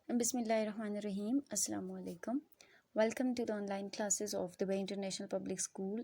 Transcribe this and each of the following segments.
Bismillahirrahmanirrahim. Assalamu alaikum. Welcome to the online classes of Dubai International Public School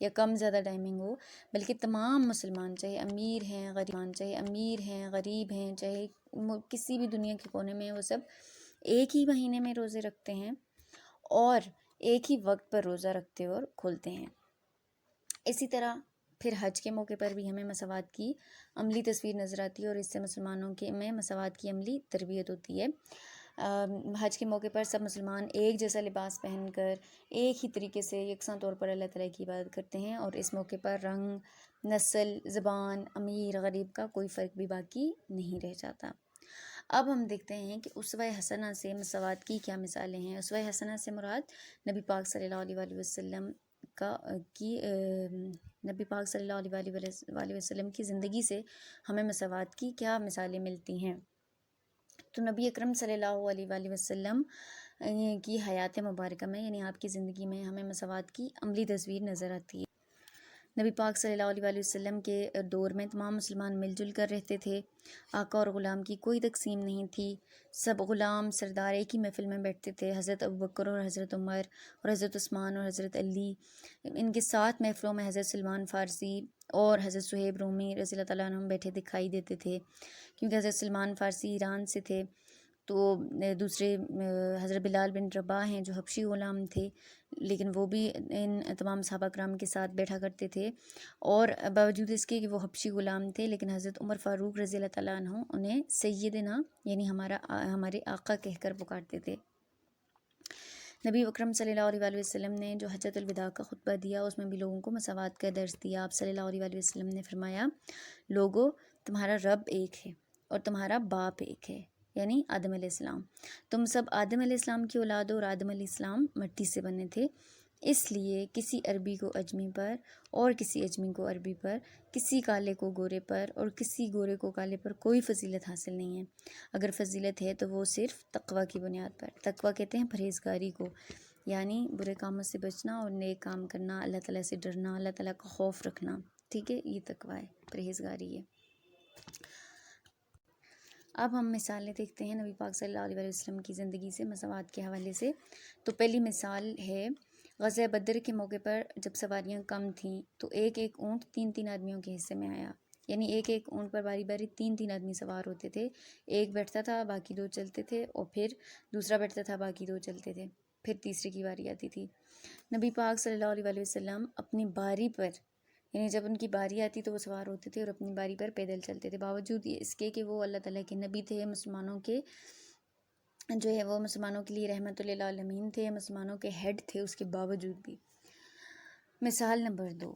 یا کم زیادہ timing ہو، بلکہ تمام مسلمان، چاہے امیر ہیں غریب ہیں، چاہے کسی بھی دنیا کے کونے میں، وہ سب ایک ہی مہینے میں روزے رکھتے ہیں اور ایک ہی وقت پر روزہ رکھتے اور کھولتے ہیں۔ اسی طرح پھر حج کے موقع پر بھی ہمیں مساوات کی عملی تصویر نظر آتی ہے، اور اس سے مسلمانوں کے میں مساوات کی عملی تربیت ہوتی ہے۔ حج کے موقع پر سب مسلمان ایک جیسا لباس پہن کر ایک ہی طریقے سے یکساں طور پر اللہ تعالیٰ کی عبادت کرتے ہیں، اور اس موقع پر رنگ، نسل، زبان، امیر غریب کا کوئی فرق بھی باقی نہیں رہ جاتا۔ اب ہم دیکھتے ہیں کہ اسوہ حسنہ سے مساوات کی کیا مثالیں ہیں۔ اسوہ حسنہ سے مراد نبی پاک صلی اللہ علیہ وسلم نبی پاک صلی اللہ علیہ وسلم کی زندگی سے ہمیں مساوات کی کیا مثالیں ملتی ہیں۔ تو نبی اکرم صلی اللہ علیہ وسلم کی حیات مبارکہ میں، یعنی آپ کی زندگی میں، ہمیں مساوات کی عملی تصویر نظر آتی ہے۔ نبی پاک صلی اللہ علیہ وسلم کے دور میں تمام مسلمان مل جل کر رہتے تھے، آقا اور غلام کی کوئی تقسیم نہیں تھی، سب غلام سردار ایک ہی محفل میں بیٹھتے تھے۔ حضرت ابوبکر اور حضرت عمر اور حضرت عثمان اور حضرت علی، ان کے ساتھ محفلوں میں حضرت سلمان فارسی اور حضرت صہیب رومی رضی اللہ تعالیٰ عنہ بیٹھے دکھائی دیتے تھے، کیونکہ حضرت سلمان فارسی ایران سے تھے، تو دوسرے حضرت بلال بن رباح ہیں جو حبشی غلام تھے، لیکن وہ بھی ان تمام صحابہ کرام کے ساتھ بیٹھا کرتے تھے، اور باوجود اس کے کہ وہ حبشی غلام تھے، لیکن حضرت عمر فاروق رضی اللہ تعالیٰ عنہ انہیں سیدنا، یعنی ہمارے آقا کہہ کر پکارتے تھے۔ نبی اکرم صلی اللہ علیہ وسلم نے جو حجۃ الوداع کا خطبہ دیا، اس میں بھی لوگوں کو مساوات کا درس دیا۔ آپ صلی اللہ علیہ وسلم نے فرمایا، لوگو، تمہارا رب ایک ہے اور تمہارا باپ ایک ہے، یعنی آدم علیہ السلام۔ تم سب آدم علیہ السلام کی اولاد ہو، اور آدم علیہ السلام مٹی سے بنے تھے، اس لیے کسی عربی کو اجمی پر اور کسی اجمی کو عربی پر، کسی کالے کو گورے پر اور کسی گورے کو کالے پر کوئی فضیلت حاصل نہیں ہے۔ اگر فضیلت ہے تو وہ صرف تقوی کی بنیاد پر۔ تقوی کہتے ہیں پرہیزگاری کو، یعنی برے کاموں سے بچنا اور نیک کام کرنا، اللہ تعالیٰ سے ڈرنا، اللہ تعالیٰ کا خوف رکھنا، ٹھیک ہے، یہ تقوی ہے، پرہیزگاری ہے۔ اب ہم مثالیں دیکھتے ہیں نبی پاک صلی اللہ علیہ وسلم کی زندگی سے مساوات کے حوالے سے۔ تو پہلی مثال ہے غزوہ بدر کے موقع پر جب سواریاں کم تھیں تو ایک ایک اونٹ 3 آدمیوں کے حصے میں آیا، یعنی ایک ایک اونٹ پر باری باری 3 آدمی سوار ہوتے تھے، ایک بیٹھتا تھا باقی 2 چلتے تھے، اور پھر دوسرا بیٹھتا تھا باقی 2 چلتے تھے، پھر تیسرے کی باری آتی تھی۔ نبی پاک صلی اللہ علیہ وسلم اپنی باری پر، یعنی جب ان کی باری آتی تو وہ سوار ہوتے تھے اور اپنی باری پر پیدل چلتے تھے، باوجود اس کے کہ وہ اللہ تعالیٰ کے نبی تھے، مسلمانوں کے جو ہے وہ مسلمانوں کے لیے رحمت للعالمین تھے، مسلمانوں کے ہیڈ تھے، اس کے باوجود بھی۔ مثال نمبر 2،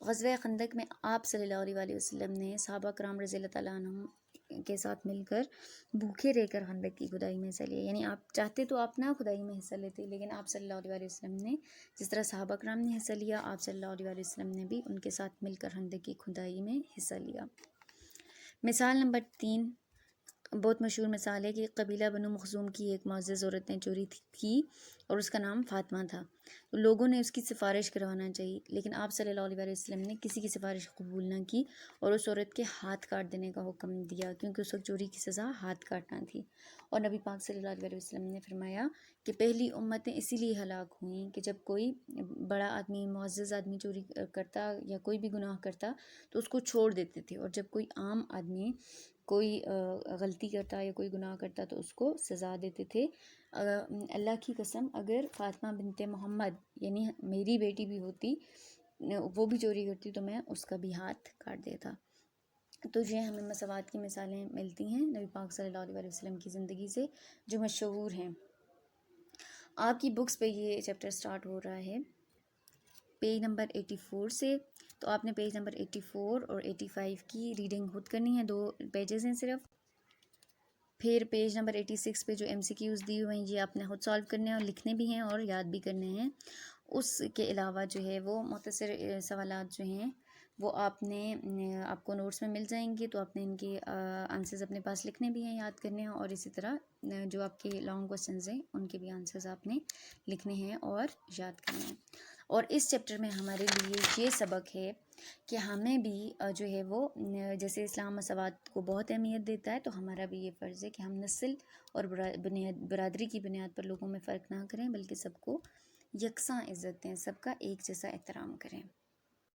غزوہ خندق میں آپ صلی اللہ علیہ وسلم نے صحابہ کرام رضی اللہ تعالیٰ عنہ کے ساتھ مل کر بھوکے رہ کر خندق کی کھدائی میں حصہ لیا، یعنی آپ چاہتے تو آپ نہ کھدائی میں حصہ لیتے، لیکن آپ صلی اللہ علیہ وسلم نے جس طرح صحابہ کرام نے حصہ لیا، آپ صلی اللہ علیہ وسلم نے بھی ان کے ساتھ مل کر خندق کی کھدائی میں حصہ لیا۔ مثال نمبر 3، بہت مشہور مثال ہے کہ قبیلہ بنو مخزوم کی ایک معزز عورت نے چوری کی اور اس کا نام فاطمہ تھا، تو لوگوں نے اس کی سفارش کروانا چاہی، لیکن آپ صلی اللہ علیہ وسلم نے کسی کی سفارش قبول نہ کی اور اس عورت کے ہاتھ کاٹ دینے کا حکم دیا، کیونکہ اس وقت چوری کی سزا ہاتھ کاٹنا تھی۔ اور نبی پاک صلی اللہ علیہ وسلم نے فرمایا کہ پہلی امتیں اسی لیے ہلاک ہوئیں کہ جب کوئی بڑا آدمی، معزز آدمی چوری کرتا یا کوئی بھی گناہ کرتا تو اس کو چھوڑ دیتے تھے، اور جب کوئی عام آدمی کوئی غلطی کرتا یا کوئی گناہ کرتا تو اس کو سزا دیتے تھے۔ اللہ کی قسم، اگر فاطمہ بنت محمد یعنی میری بیٹی بھی ہوتی، وہ بھی چوری کرتی تو میں اس کا بھی ہاتھ کاٹ دیتا۔ تو یہ ہمیں مساوات کی مثالیں ملتی ہیں نبی پاک صلی اللہ علیہ وسلم کی زندگی سے جو مشہور ہیں۔ آپ کی بکس پہ یہ چیپٹر سٹارٹ ہو رہا ہے پیج نمبر 84 سے، تو آپ نے پیج نمبر 84 اور 85 کی ریڈنگ خود کرنی ہے، 2 پیجز ہیں صرف۔ پھر پیج نمبر 86 پہ جو MCQs دی ہوئے ہیں یہ آپ نے خود سالو کرنے ہیں، اور لکھنے بھی ہیں اور یاد بھی کرنے ہیں۔ اس کے علاوہ جو ہے وہ مختصر سوالات جو ہیں وہ آپ کو نوٹس میں مل جائیں گے، تو آپ نے ان کے آنسرز اپنے پاس لکھنے بھی ہیں، یاد کرنے ہیں، اور اسی طرح جو آپ کے لانگ کوسچنز ہیں ان کے بھی آنسرز آپ نے لکھنے ہیں اور یاد کرنے ہیں۔ اور اس چیپٹر میں ہمارے لیے یہ سبق ہے کہ ہمیں بھی جو ہے وہ جیسے اسلام مساوات کو بہت اہمیت دیتا ہے، تو ہمارا بھی یہ فرض ہے کہ ہم نسل اور برادری کی بنیاد پر لوگوں میں فرق نہ کریں، بلکہ سب کو یکساں عزت دیں، سب کا ایک جیسا احترام کریں۔